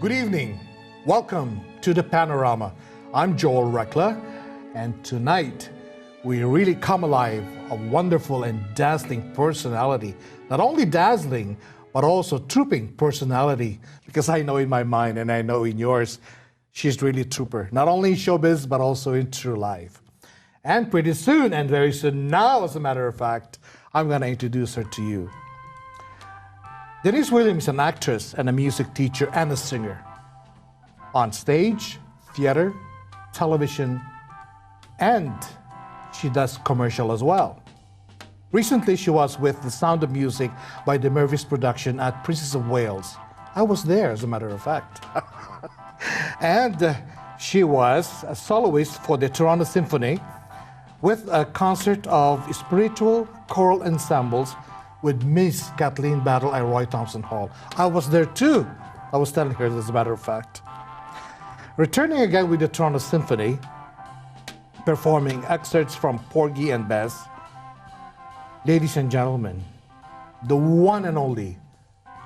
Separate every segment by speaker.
Speaker 1: Good evening. Welcome to the Panorama. I'm Joel Reckler, and tonight we really come alive a wonderful and dazzling personality. Not only dazzling, but also trooping personality, because I know in my mind and I know in yours, she's really a trooper. Not only in showbiz, but also in true life. And pretty soon, and very soon now, as a matter of fact, I'm going to introduce her to you. Denise Williams is an actress and a music teacher and a singer. On stage, theater, television, and she does commercial as well. Recently, she was with The Sound of Music by the Mervis production at Princess of Wales. I was there, as a matter of fact. And she was a soloist for the Toronto Symphony with a concert of spiritual choral ensembles with Miss Kathleen Battle at Roy Thompson Hall. I was there too. I was telling her, as a matter of fact. Returning again with the Toronto Symphony, performing excerpts from Porgy and Bess. Ladies and gentlemen, the one and only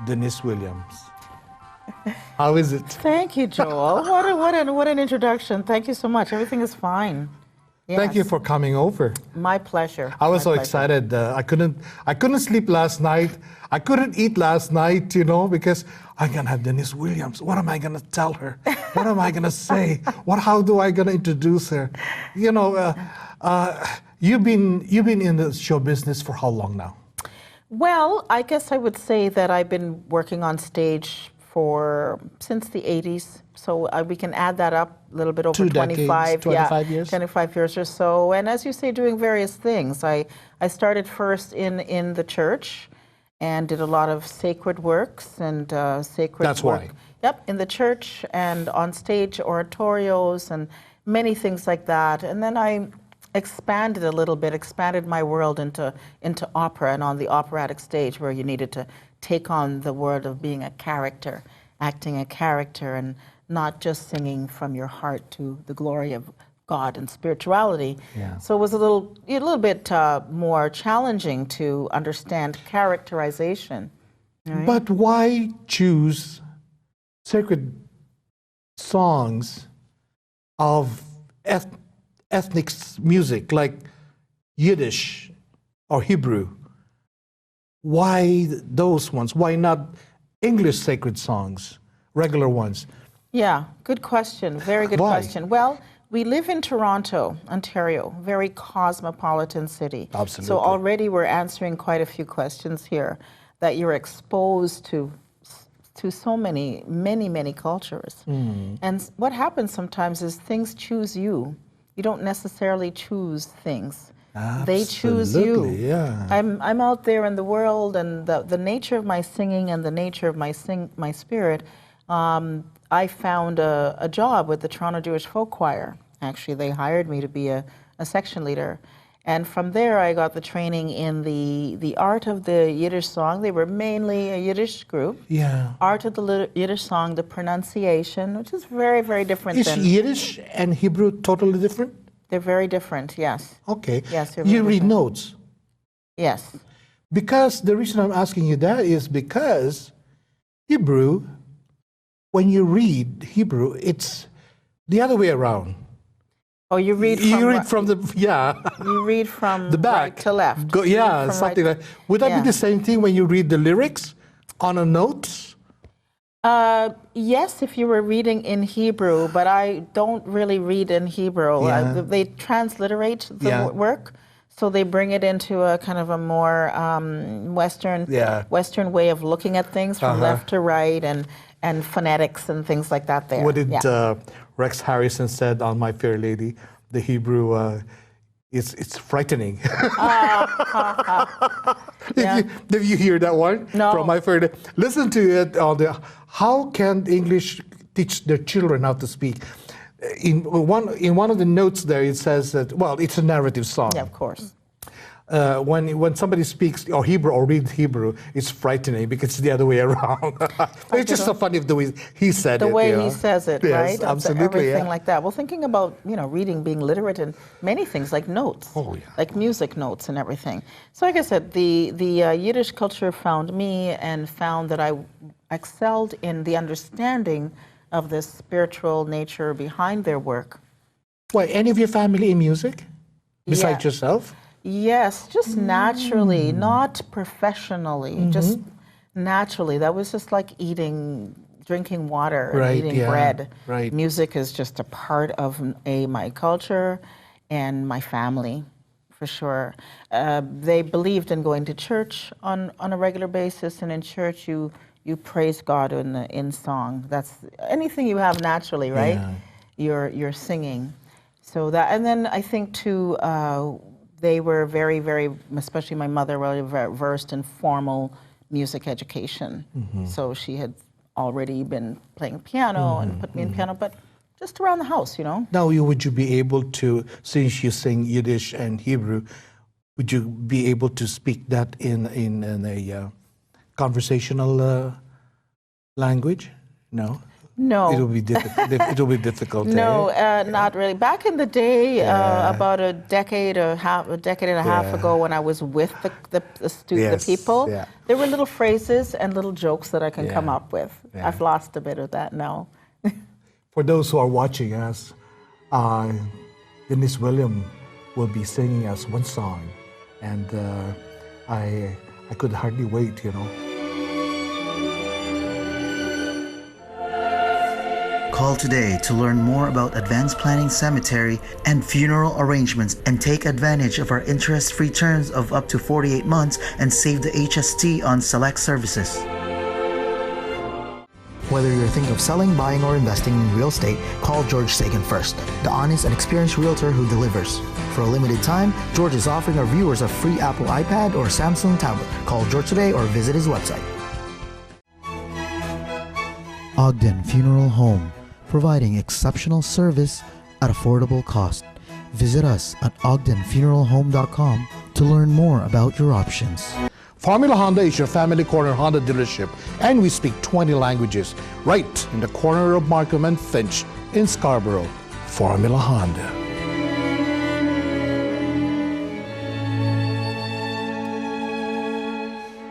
Speaker 1: Denise Williams. How is it?
Speaker 2: Thank you, Joel. What an introduction. Thank you so much. Everything is fine. Yes.
Speaker 1: Thank you for coming over.
Speaker 2: My pleasure.
Speaker 1: I was so excited. I couldn't sleep last night. I couldn't eat last night, because I'm gonna have Denise Williams. What am I gonna tell her? What am I gonna say? How do I gonna introduce her? You've been in the show business for how long now?
Speaker 2: Well, I guess I would say that I've been working on stage since the 80s. So we can add that up a little bit over 25
Speaker 1: years?
Speaker 2: 25 years or so. And as you say, doing various things. I started first in the church and did a lot of sacred works and sacred
Speaker 1: That's
Speaker 2: work.
Speaker 1: why.
Speaker 2: Yep, in the church and on stage oratorios and many things like that. And then I expanded a little bit, expanded my world into opera and on the operatic stage where you needed to take on the world of being a character, acting a character and not just singing from your heart to the glory of God and spirituality.
Speaker 1: Yeah.
Speaker 2: So it was a little bit more challenging to understand characterization. Right?
Speaker 1: But why choose sacred songs of ethnic music like Yiddish or Hebrew? Why those ones? Why not English sacred songs, regular ones?
Speaker 2: Yeah, good question. Very good question. Well, we live in Toronto, Ontario, very cosmopolitan city.
Speaker 1: Absolutely.
Speaker 2: So already we're answering quite a few questions here that you're exposed to so many cultures. And what happens sometimes is things choose you. You don't necessarily choose things.
Speaker 1: Absolutely,
Speaker 2: they choose you.
Speaker 1: Yeah.
Speaker 2: I'm out there in the world, and the nature of my singing and the nature of my spirit. I found a job with the Toronto Jewish Folk Choir. Actually, they hired me to be a section leader. And from there, I got the training in the art of the Yiddish song. They were mainly a Yiddish group.
Speaker 1: Yeah.
Speaker 2: Art of the Yiddish song, the pronunciation, which is very, very different.
Speaker 1: Is Yiddish and Hebrew totally different?
Speaker 2: They're very different, yes.
Speaker 1: Okay.
Speaker 2: Yes,
Speaker 1: you read notes?
Speaker 2: Yes.
Speaker 1: Because the reason I'm asking you that is because Hebrew, when you read Hebrew, it's the other way around.
Speaker 2: Oh, you read from
Speaker 1: You read from the
Speaker 2: You read from
Speaker 1: the back
Speaker 2: right to left.
Speaker 1: Something like. Would that be the same thing when you read the lyrics on a note?
Speaker 2: Yes, if you were reading in Hebrew, but I don't really read in Hebrew.
Speaker 1: Yeah.
Speaker 2: They transliterate the work, so they bring it into a kind of a more Western way of looking at things from left to right and phonetics and things like that there.
Speaker 1: What did Rex Harrison said on My Fair Lady? The Hebrew, it's frightening. Did you hear that one?
Speaker 2: No.
Speaker 1: From My Fair Lady? Listen to it on how can English teach their children how to speak? In one of the notes there, it says that, well, it's a narrative song.
Speaker 2: Yeah, of course.
Speaker 1: when somebody speaks or Hebrew or reads Hebrew, it's frightening because it's the other way around. It's just so funny the way he said it.
Speaker 2: The way he says it,
Speaker 1: yes,
Speaker 2: right?
Speaker 1: Absolutely,
Speaker 2: everything like that. Well, thinking about reading, being literate in many things like notes, like music notes and everything. So, like I said, the Yiddish culture found me and found that I excelled in the understanding of the spiritual nature behind their work.
Speaker 1: Why, any of your family in music besides yourself?
Speaker 2: Yes, just naturally, not professionally, just naturally. That was just like drinking water, and eating bread.
Speaker 1: Right.
Speaker 2: Music is just a part of my culture and my family, for sure. They believed in going to church on a regular basis, and in church you praise God in song. That's anything you have naturally, right? Yeah. You're singing. So that, and then I think too, they were very, very, especially my mother, very versed in formal music education. So she had already been playing piano and put me in piano, but just around the house,
Speaker 1: Now, would you be able to, since you sing Yiddish and Hebrew, would you be able to speak that in a conversational language? No.
Speaker 2: No.
Speaker 1: It will be difficult.
Speaker 2: No, not really. Back in the day, about a decade and a half ago, when I was with the people, there were little phrases and little jokes that I can come up with. I've lost a bit of that now.
Speaker 1: For those who are watching us, Denise Williams will be singing us one song, and I could hardly wait,
Speaker 3: Call today to learn more about advanced planning cemetery and funeral arrangements and take advantage of our interest-free terms of up to 48 months and save the HST on select services.
Speaker 4: Whether you're thinking of selling, buying, or investing in real estate, call George Sagan first, the honest and experienced realtor who delivers. For a limited time, George is offering our viewers a free Apple iPad or Samsung tablet. Call George today or visit his website.
Speaker 3: Ogden Funeral Home, providing exceptional service at affordable cost. Visit us at ogdenfuneralhome.com to learn more about your options.
Speaker 1: Formula Honda is your family corner Honda dealership, and we speak 20 languages right in the corner of Markham and Finch in Scarborough. Formula Honda.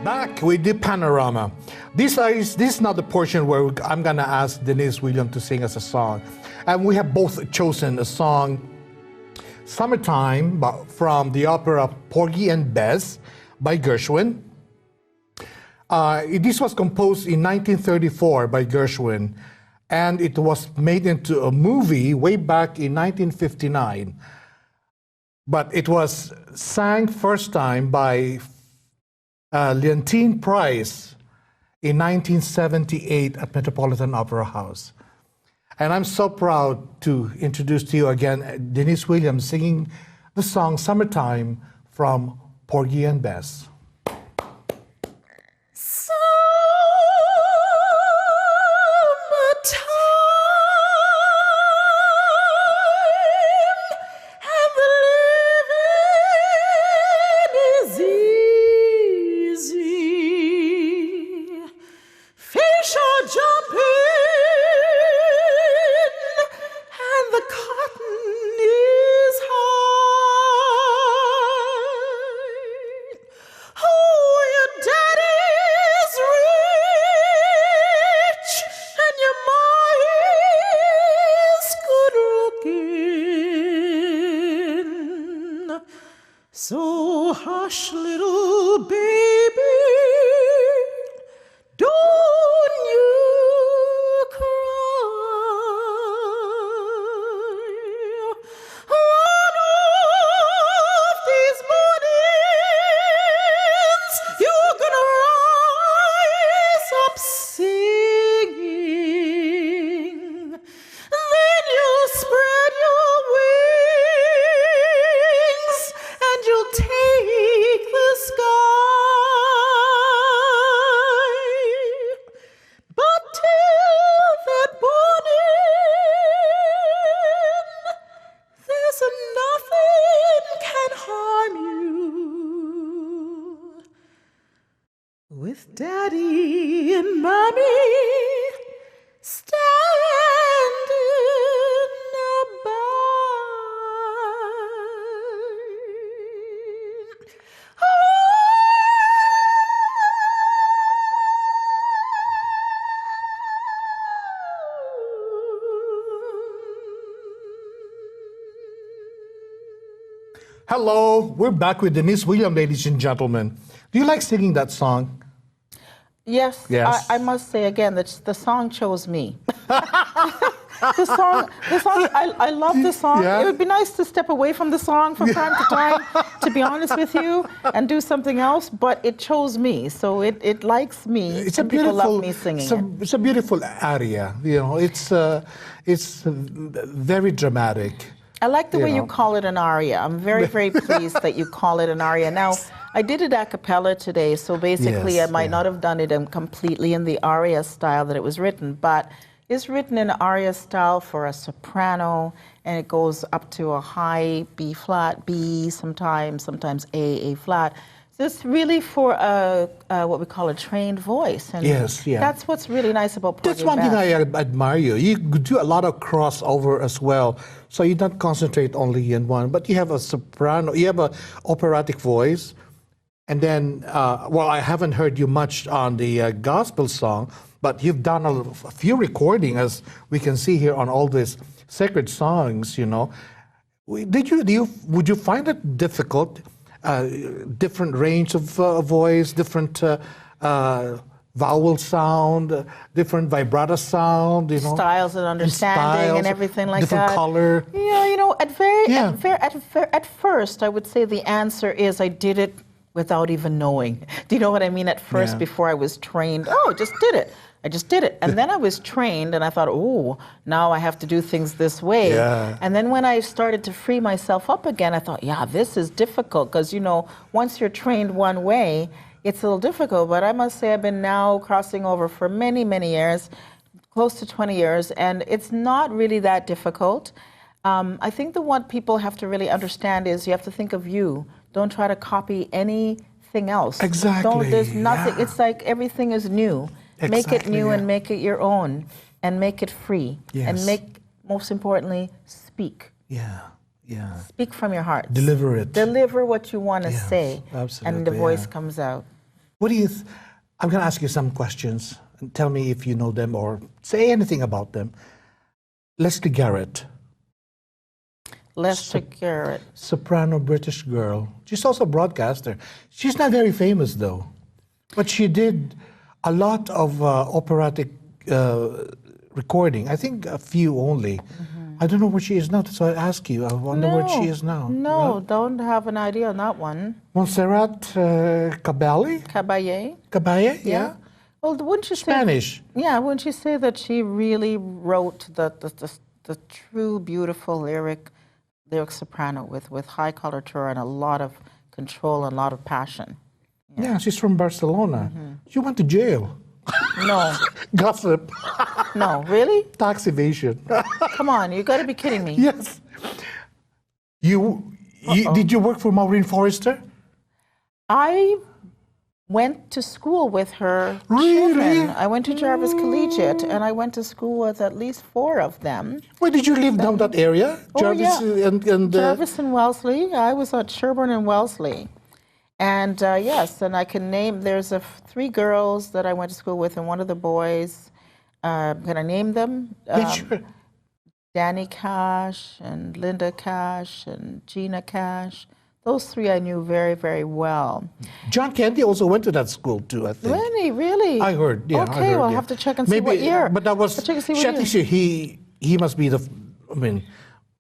Speaker 1: Back with the Panorama. This is not the portion where I'm going to ask Denise Williams to sing us a song. And we have both chosen a song, Summertime, from the opera Porgy and Bess by Gershwin. This was composed in 1934 by Gershwin, and it was made into a movie way back in 1959. But it was sang first time by Leontine Price in 1978 at Metropolitan Opera House. And I'm so proud to introduce to you again Denise Williams singing the song Summertime from Porgy and Bess.
Speaker 5: So hush, little baby, don't you cry. One of these mornings, you're gonna rise up singing. Then you'll spread your wings and you'll take the sky.
Speaker 1: Hello, we're back with Denise Williams, ladies and gentlemen. Do you like singing that song?
Speaker 2: Yes,
Speaker 1: Yes.
Speaker 2: I must say again that the song chose me. the song, I love the song.
Speaker 1: Yeah.
Speaker 2: It would be nice to step away from the song from time to time, to be honest with you, and do something else, but it chose me, so it likes me,
Speaker 1: It's
Speaker 2: and people love me singing it.
Speaker 1: It's a beautiful aria, you know. It's very dramatic.
Speaker 2: I like the way you
Speaker 1: know.
Speaker 2: call it an aria. I'm very, very pleased that you call it an aria. Now, I did it a cappella today, so basically
Speaker 1: Yes,
Speaker 2: I might
Speaker 1: yeah.
Speaker 2: not have done it completely in the aria style that it was written, but it's written in aria style for a soprano, and it goes up to a high B flat, B sometimes A flat. So it's really for what we call a trained voice. And
Speaker 1: Yes, yeah.
Speaker 2: that's what's really nice about Porgy
Speaker 1: That's one thing
Speaker 2: Beth.
Speaker 1: I admire you. You do a lot of crossover as well. So you don't concentrate only in one, but you have a soprano, you have a operatic voice. And then, well, I haven't heard you much on the gospel song, but you've done a few recordings, as we can see here on all these sacred songs, you know. Would you find it difficult, different range of voice, different vowel sound, different vibrato sound, you know?
Speaker 2: Styles and understanding and everything like
Speaker 1: different
Speaker 2: that.
Speaker 1: color.
Speaker 2: Yeah, you know, at first, I would say the answer is I did it without even knowing. Do you know what I mean? At first,
Speaker 1: Yeah.
Speaker 2: before I was trained, I just did it. I just did it. And then I was trained and I thought, oh, now I have to do things this way.
Speaker 1: Yeah.
Speaker 2: And then when I started to free myself up again, I thought, yeah, this is difficult because, you know, once you're trained one way, it's a little difficult. But I must say I've been now crossing over for many, many years, close to 20 years, and it's not really that difficult. I think what people have to really understand is you have to think of you. Don't try to copy anything else.
Speaker 1: Exactly,
Speaker 2: There's nothing.
Speaker 1: yeah.
Speaker 2: It's like everything is new. Make it
Speaker 1: Exactly,
Speaker 2: new
Speaker 1: yeah.
Speaker 2: and make it your own, and make it free. And
Speaker 1: Yes.
Speaker 2: make, most importantly, speak.
Speaker 1: Yeah, yeah.
Speaker 2: Speak from your heart.
Speaker 1: Deliver it.
Speaker 2: Deliver what you want to
Speaker 1: Yes,
Speaker 2: say, and the
Speaker 1: absolutely,
Speaker 2: voice
Speaker 1: yeah.
Speaker 2: comes out.
Speaker 1: What do you? I'm going to ask you some questions, and tell me if you know them or say anything about them. Leslie Garrett,
Speaker 2: Lester Garrett.
Speaker 1: soprano British girl. She's also a broadcaster. She's not very famous though, but she did a lot of operatic recording. I think a few only. I don't know where she is now, so I ask you. I wonder where she is now.
Speaker 2: No, don't have an idea on that one.
Speaker 1: Montserrat Caballé?
Speaker 2: Caballé.
Speaker 1: Caballé, yeah.
Speaker 2: Well, wouldn't you say?
Speaker 1: Spanish.
Speaker 2: Yeah, wouldn't you say that she really wrote the true beautiful lyric soprano with high coloratura and a lot of control and a lot of passion?
Speaker 1: Yeah, she's from Barcelona. She went to jail.
Speaker 2: No,
Speaker 1: Gossip.
Speaker 2: no, really?
Speaker 1: Tax evasion.
Speaker 2: Come on, you got to be kidding me.
Speaker 1: Yes. You did you work for Maureen Forrester?
Speaker 2: I went to school with her
Speaker 1: Really?
Speaker 2: children. I went to Jarvis Collegiate, and I went to school with at least 4 of them.
Speaker 1: Where did you live down that area? Jarvis
Speaker 2: yeah.
Speaker 1: and
Speaker 2: Jarvis and Wellesley. I was at Sherburne and Wellesley. And yes, and I can name, there's 3 girls that I went to school with, and one of the boys, can I name them?
Speaker 1: Yeah, sure.
Speaker 2: Danny Cash and Linda Cash and Gina Cash. Those 3 I knew very, very well.
Speaker 1: John Candy also went to that school too, I think.
Speaker 2: Really?
Speaker 1: I heard, yeah.
Speaker 2: Okay,
Speaker 1: I heard,
Speaker 2: well, I'll
Speaker 1: yeah.
Speaker 2: have to check and see what year.
Speaker 1: But that was,
Speaker 2: I'll check and see what
Speaker 1: I think
Speaker 2: year.
Speaker 1: he must be I mean,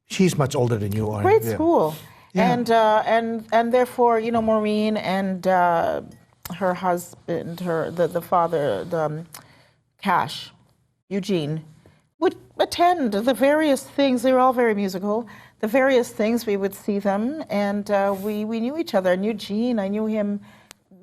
Speaker 1: she's much older than you are.
Speaker 2: Great
Speaker 1: yeah.
Speaker 2: school.
Speaker 1: Yeah.
Speaker 2: And therefore, you know, Maureen and her husband, the father, Cash, Eugene, would attend the various things. They were all very musical. The various things, we would see them, and we knew each other. And Eugene, I knew him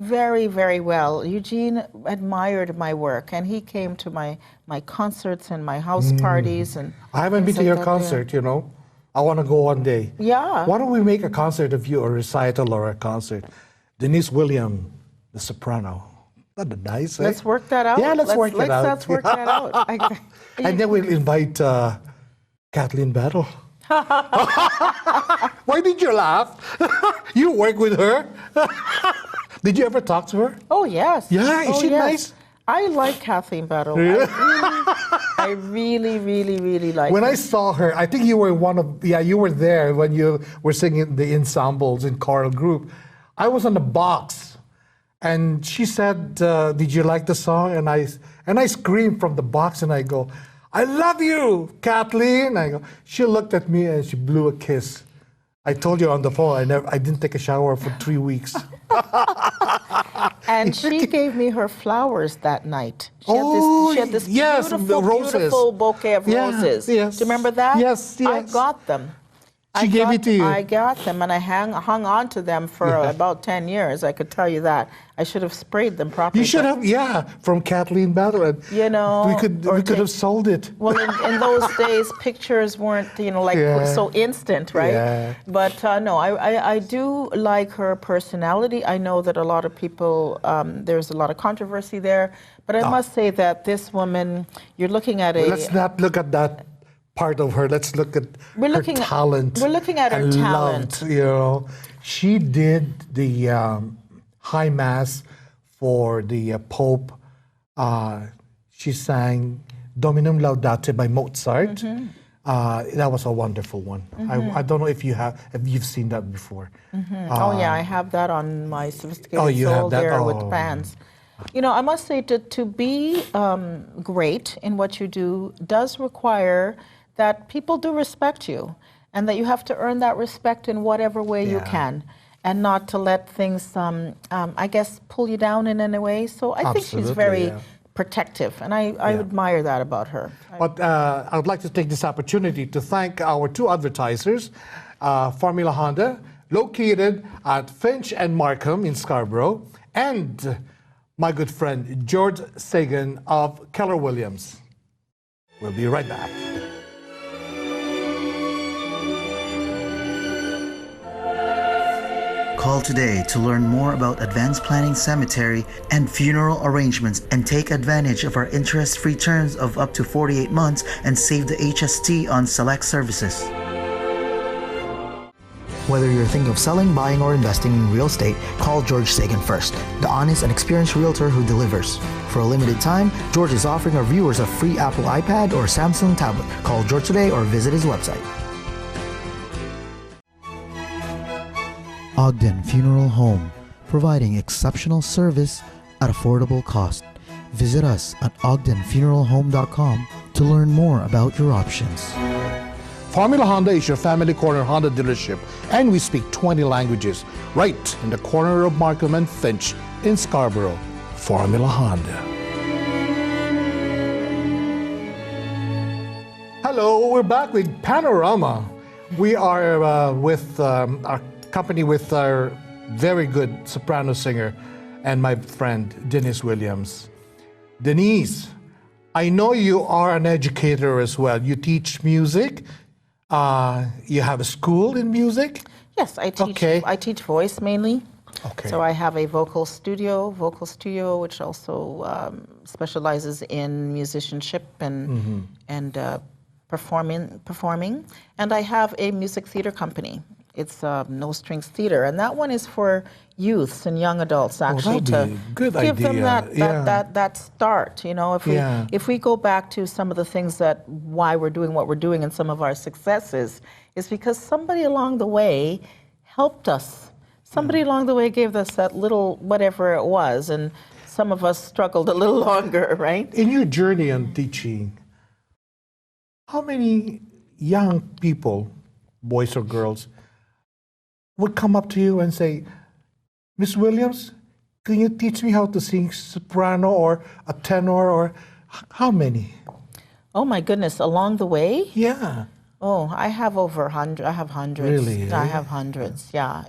Speaker 2: very, very well. Eugene admired my work, and he came to my concerts and my house parties. And
Speaker 1: I haven't been
Speaker 2: things
Speaker 1: to
Speaker 2: like
Speaker 1: your
Speaker 2: that, yeah.
Speaker 1: concert, you know. I want to go one day.
Speaker 2: Yeah.
Speaker 1: Why don't we make a concert of you, a recital or a concert? Denise Williams, the soprano. That'd be nice, eh?
Speaker 2: Let's work that out.
Speaker 1: Yeah, let's work it out.
Speaker 2: Let's work that out.
Speaker 1: And then we'll invite Kathleen Battle. Why did you laugh? You work with her? Did you ever talk to her?
Speaker 2: Oh, yes.
Speaker 1: Yeah, is
Speaker 2: Oh,
Speaker 1: she
Speaker 2: yes.
Speaker 1: nice?
Speaker 2: I like Kathleen Battle. I really, really, really like
Speaker 1: When
Speaker 2: her.
Speaker 1: I saw her, I think you were you were there when you were singing the ensembles in choral group. I was on the box, and she said, "Did you like the song?" And I screamed from the box, and I go, "I love you, Kathleen." I go. She looked at me and she blew a kiss. I told you on the phone, I didn't take a shower for 3 weeks.
Speaker 2: And she gave me her flowers that night. She had this
Speaker 1: yes,
Speaker 2: beautiful,
Speaker 1: the roses.
Speaker 2: beautiful bouquet of roses.
Speaker 1: Yes.
Speaker 2: Do you remember that?
Speaker 1: Yes, yes.
Speaker 2: I got them.
Speaker 1: She gave it to you.
Speaker 2: I got them, and I hung on to them for about 10 years. I could tell you that. I should have sprayed them properly.
Speaker 1: You should have, from Kathleen Battle. And
Speaker 2: you know,
Speaker 1: we could have sold it.
Speaker 2: Well, in those days, pictures weren't, so instant, right?
Speaker 1: Yeah.
Speaker 2: But no, I do like her personality. I know that a lot of people, there's a lot of controversy there, but I must say that this woman, you're looking at
Speaker 1: Let's not look at that part of her. Let's look at her talent.
Speaker 2: We're looking at her
Speaker 1: and
Speaker 2: talent.
Speaker 1: Love, she did the high mass for the Pope. She sang Dominum Laudate by Mozart. That was a wonderful one. I don't know if you've seen that before.
Speaker 2: Oh yeah, I have that on my sophisticated
Speaker 1: you
Speaker 2: soul
Speaker 1: have that?
Speaker 2: there with
Speaker 1: Oh.
Speaker 2: fans. I must say to be great in what you do does require that people do respect you, and that you have to earn that respect in whatever way you can, and not to let things, I guess, pull you down in any way. So I think she's very protective, and I admire that about her.
Speaker 1: But I would like to take this opportunity to thank our two advertisers, Formula Honda, located at Finch and Markham in Scarborough, and my good friend George Sagan of Keller Williams. We'll be right back.
Speaker 3: Call today to learn more about advanced planning cemetery and funeral arrangements and take advantage of our interest-free terms of up to 48 months and save the HST on select services.
Speaker 4: Whether you're thinking of selling, buying, or investing in real estate, call George Sagan first, the honest and experienced realtor who delivers. For a limited time, George is offering our viewers a free Apple iPad or Samsung tablet. Call George today or visit his website. Ogden Funeral Home, providing exceptional service at affordable cost. Visit us at ogdenfuneralhome.com to learn more about your options.
Speaker 1: Formula Honda is your family corner Honda dealership, and we speak 20 languages right in the corner of Markham and Finch in Scarborough. Formula Honda. Hello, we're back with Panorama. We are with our company with our very good soprano singer and my friend Denise Williams. Denise, I know you are an educator as well. You teach music. You have a school in music?
Speaker 2: Yes, I teach.
Speaker 1: Okay.
Speaker 2: I teach voice mainly.
Speaker 1: Okay.
Speaker 2: So I have a vocal studio, which also specializes in musicianship and performing. And I have a music theater company. It's No Strings Theater, and that one is for youths and young adults actually
Speaker 1: that'd be a good
Speaker 2: give them
Speaker 1: idea.
Speaker 2: that start. If we go back to some of the things that why we're doing what we're doing and some of our successes is because somebody along the way helped us. Somebody along the way gave us that little whatever it was, and some of us struggled a little longer, right?
Speaker 1: In your journey on teaching, how many young people, boys or girls, would come up to you and say, Miss Williams, can you teach me how to sing soprano or a tenor, or how many?
Speaker 2: Oh my goodness, along the way?
Speaker 1: Yeah.
Speaker 2: Oh, I have over 100. I have hundreds.
Speaker 1: Really?
Speaker 2: I have hundreds. Yeah.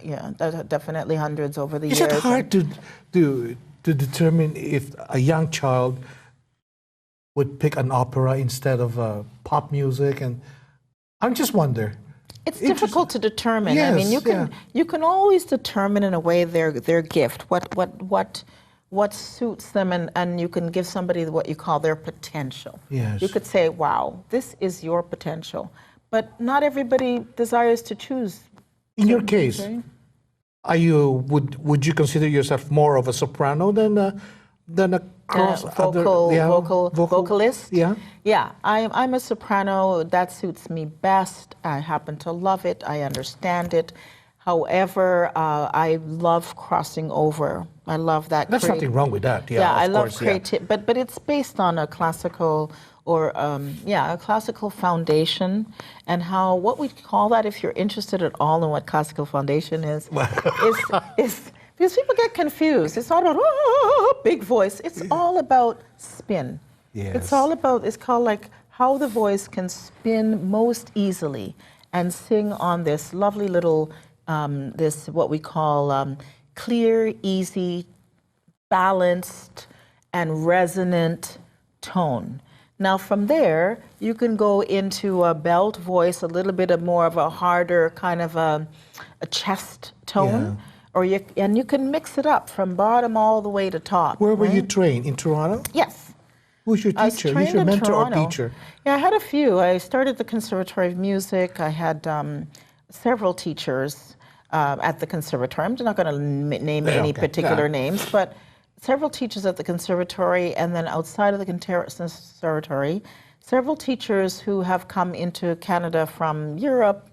Speaker 2: Definitely hundreds over the
Speaker 1: Is
Speaker 2: years.
Speaker 1: it hard to determine if a young child would pick an opera instead of pop music? And I just wonder.
Speaker 2: It's difficult to determine. I mean,
Speaker 1: Yes,
Speaker 2: you can always determine in a way their gift, what suits them, and you can give somebody what you call their potential.
Speaker 1: Yes.
Speaker 2: You could say, wow, this is your potential. But not everybody desires to choose.
Speaker 1: In your case, would you consider yourself more of a soprano than a
Speaker 2: vocalist.
Speaker 1: Yeah.
Speaker 2: Yeah, I'm a soprano. That suits me best. I happen to love it. I understand it. However, I love crossing over. I love that.
Speaker 1: There's nothing wrong with that. Yeah,
Speaker 2: I
Speaker 1: of
Speaker 2: love
Speaker 1: course,
Speaker 2: creativity, but it's based on a classical or a classical foundation, and how what we call that. If you're interested at all in what classical foundation is because people get confused. It's not about big voice. It's all about spin.
Speaker 1: Yes.
Speaker 2: It's all about. It's called like how the voice can spin most easily and sing on this lovely little. This what we call clear, easy, balanced, and resonant tone. Now from there, you can go into a belt voice, a little bit of more of a harder kind of a chest tone, or you can mix it up from bottom all the way to top.
Speaker 1: Where were you trained? In Toronto?
Speaker 2: Yes.
Speaker 1: Who's your teacher? Who's your mentor or teacher?
Speaker 2: Yeah, I had a few. I started the Conservatory of Music. I had several teachers at the Conservatory. I'm not going to name any particular names, but several teachers at the Conservatory, and then outside of the Conservatory, several teachers who have come into Canada from Europe,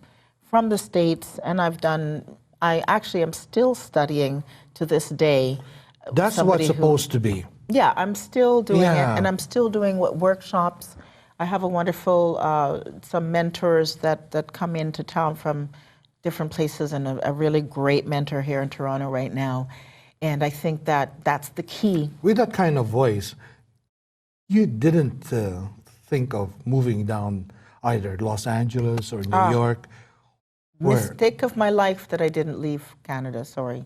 Speaker 2: from the States, and I actually am still studying to this day.
Speaker 1: That's what's supposed to be.
Speaker 2: Yeah, I'm still doing it, and I'm still doing workshops. I have a wonderful, some mentors that come into town from different places, and a really great mentor here in Toronto right now. And I think that's the key.
Speaker 1: With that kind of voice, you didn't think of moving down either Los Angeles or New York?
Speaker 2: Mistake of my life that I didn't leave Canada, sorry.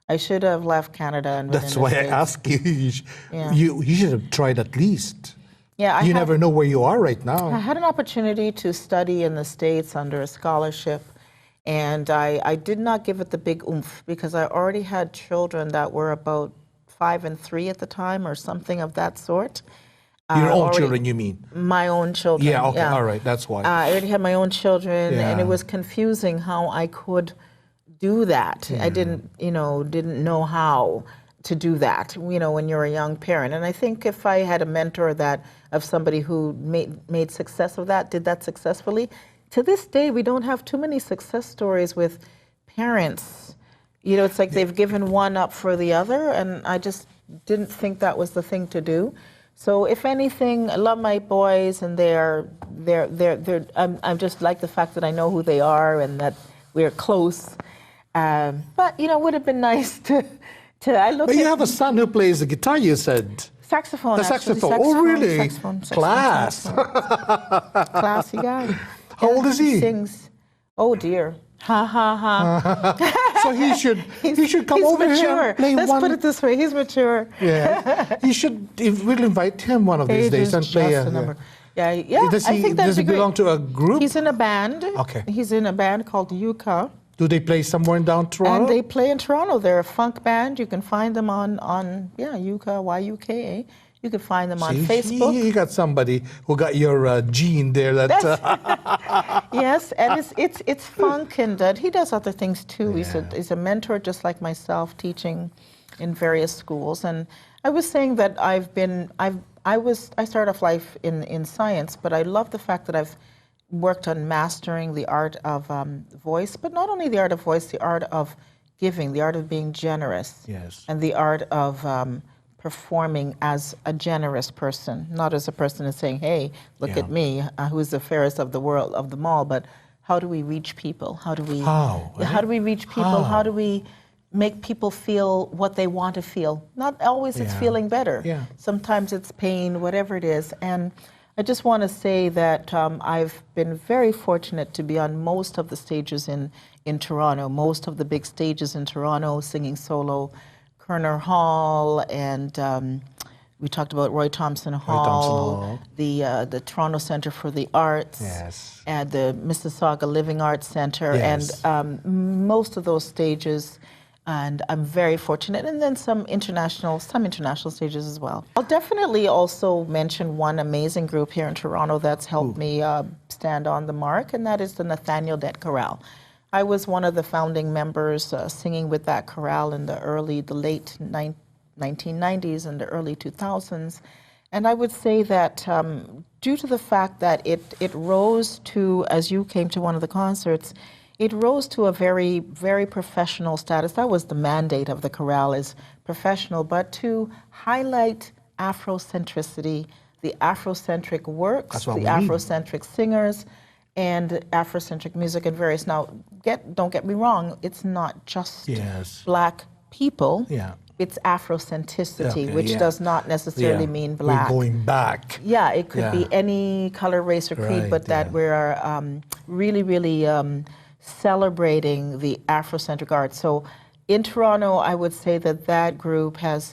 Speaker 2: I should have left Canada and been
Speaker 1: That's
Speaker 2: in the
Speaker 1: why
Speaker 2: States.
Speaker 1: I ask you. You should have tried at least.
Speaker 2: Yeah,
Speaker 1: you never know where you are right now.
Speaker 2: I had an opportunity to study in the States under a scholarship, and I did not give it the big oomph because I already had children that were about 5 and 3 at the time or something of that sort.
Speaker 1: Your own children, you mean?
Speaker 2: My own children.
Speaker 1: Yeah, okay, all right, that's why.
Speaker 2: I already had my own children, and it was confusing how I could do that. I didn't know how to do that, when you're a young parent. And I think if I had a mentor of somebody who made success of that, did that successfully, to this day, we don't have too many success stories with parents. It's like they've given one up for the other, and I just didn't think that was the thing to do. So if anything, I love my boys, and I'm just like the fact that I know who they are and that we're close. But it would have been nice to
Speaker 1: But you have a son who plays the guitar, you said.
Speaker 2: Saxophone.
Speaker 1: The saxophone. Oh, really?
Speaker 2: Saxophone.
Speaker 1: Class.
Speaker 2: Classy guy.
Speaker 1: How old is he?
Speaker 2: He sings. Oh dear. Ha ha ha.
Speaker 1: So he should come over
Speaker 2: mature.
Speaker 1: here and play
Speaker 2: Let's
Speaker 1: one.
Speaker 2: put it this way. He's mature.
Speaker 1: Yeah. We'll invite him one of these days and play
Speaker 2: a number. Yeah.
Speaker 1: Does
Speaker 2: I think
Speaker 1: he belong to a group?
Speaker 2: He's in a band.
Speaker 1: Okay.
Speaker 2: He's in a band called Yuka.
Speaker 1: Do they play somewhere in down Toronto?
Speaker 2: And they play in Toronto. They're a funk band. You can find them on Yuka, Y-U-K-A. You can find them on Facebook.
Speaker 1: You got somebody who got your gene there.
Speaker 2: Yes, and it's funk, and he does other things too. Yeah. He's a mentor just like myself, teaching in various schools. And I was saying that I started off life in science, but I love the fact that I've worked on mastering the art of voice, but not only the art of voice, the art of giving, the art of being generous, and the art of performing as a generous person, not as a person who's saying, hey, look at me, who's the fairest of the world, of them all, but how do we reach people? How do we reach people? How do we make people feel what they want to feel? Not always it's feeling better. Yeah. Sometimes it's pain, whatever it is. And I just want to say that I've been very fortunate to be on most of the stages in Toronto, most of the big stages in Toronto, singing solo, Kerner Hall, and we talked about Roy Thompson Hall, the Toronto Centre for the Arts, and the Mississauga Living Arts Centre, and most of those stages. And I'm very fortunate, and then some international stages as well. I'll definitely also mention one amazing group here in Toronto that's helped me stand on the mark, and that is the Nathaniel Dett Chorale. I was one of the founding members singing with that chorale in the late 1990s and the early 2000s. And I would say that due to the fact that it rose to, as you came to one of the concerts, it rose to a very, very professional status. That was the mandate of the chorale, is professional, but to highlight Afrocentricity, the Afrocentric works, the Afrocentric singers, and Afrocentric music and various. Now, don't get me wrong, it's not just Black people.
Speaker 1: Yeah.
Speaker 2: It's Afrocentricity, which does not necessarily mean Black.
Speaker 1: We're going back.
Speaker 2: Yeah, it could be any color, race, or creed, but that we are really, really celebrating the Afrocentric art. So in Toronto, I would say that that group has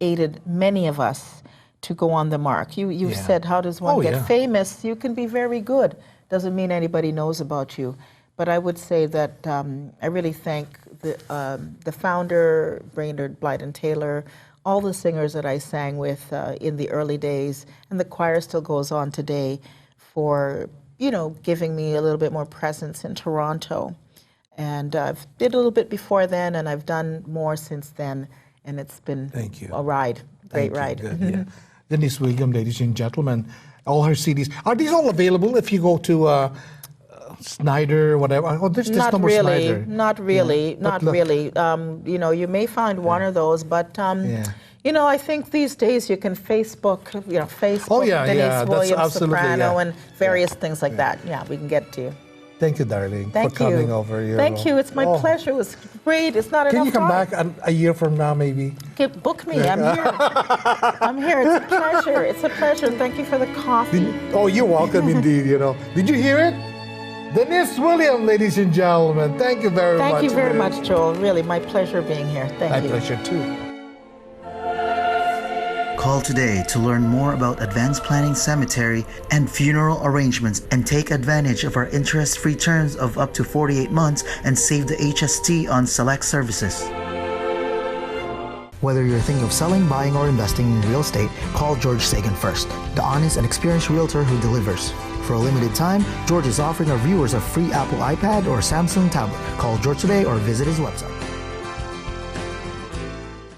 Speaker 2: aided many of us to go on the mark. You said, how does one get famous? You can be very good. Doesn't mean anybody knows about you. But I would say that I really thank the founder, Brainerd Blyden Taylor, all the singers that I sang with in the early days, and the choir still goes on today, for giving me a little bit more presence in Toronto. And I've did a little bit before then, and I've done more since then, and it's been a ride, great ride.
Speaker 1: Good, Denise Williams, ladies and gentlemen, all her CDs. Are these all available if you go to Snyder, whatever? Oh, there's
Speaker 2: not
Speaker 1: number
Speaker 2: really,
Speaker 1: Snyder.
Speaker 2: not really, not really. You may find one of those, but I think these days you can Facebook, Facebook, Denise Williams, soprano, and various things like that. Yeah, we can get to you.
Speaker 1: Thank you, darling,
Speaker 2: Thank
Speaker 1: for coming over.
Speaker 2: Thank you. It's my pleasure. It was great. It's not enough time.
Speaker 1: Can you come back a year from now, maybe?
Speaker 2: Okay, book me. I'm here. I'm here. It's a pleasure. It's a pleasure. Thank you for the coffee.
Speaker 1: You're welcome indeed. Did you hear it? Denise Williams, ladies and gentlemen. Thank you very much.
Speaker 2: Thank you very much, Joel. Really, my pleasure being here. Thank you.
Speaker 1: My pleasure, too.
Speaker 3: Call today to learn more about advanced planning cemetery and funeral arrangements, and take advantage of our interest-free terms of up to 48 months and save the HST on select services.
Speaker 4: Whether you're thinking of selling, buying, or investing in real estate, call George Sagan first, the honest and experienced realtor who delivers. For a limited time, George is offering our viewers a free Apple iPad or Samsung tablet. Call George today or visit his website.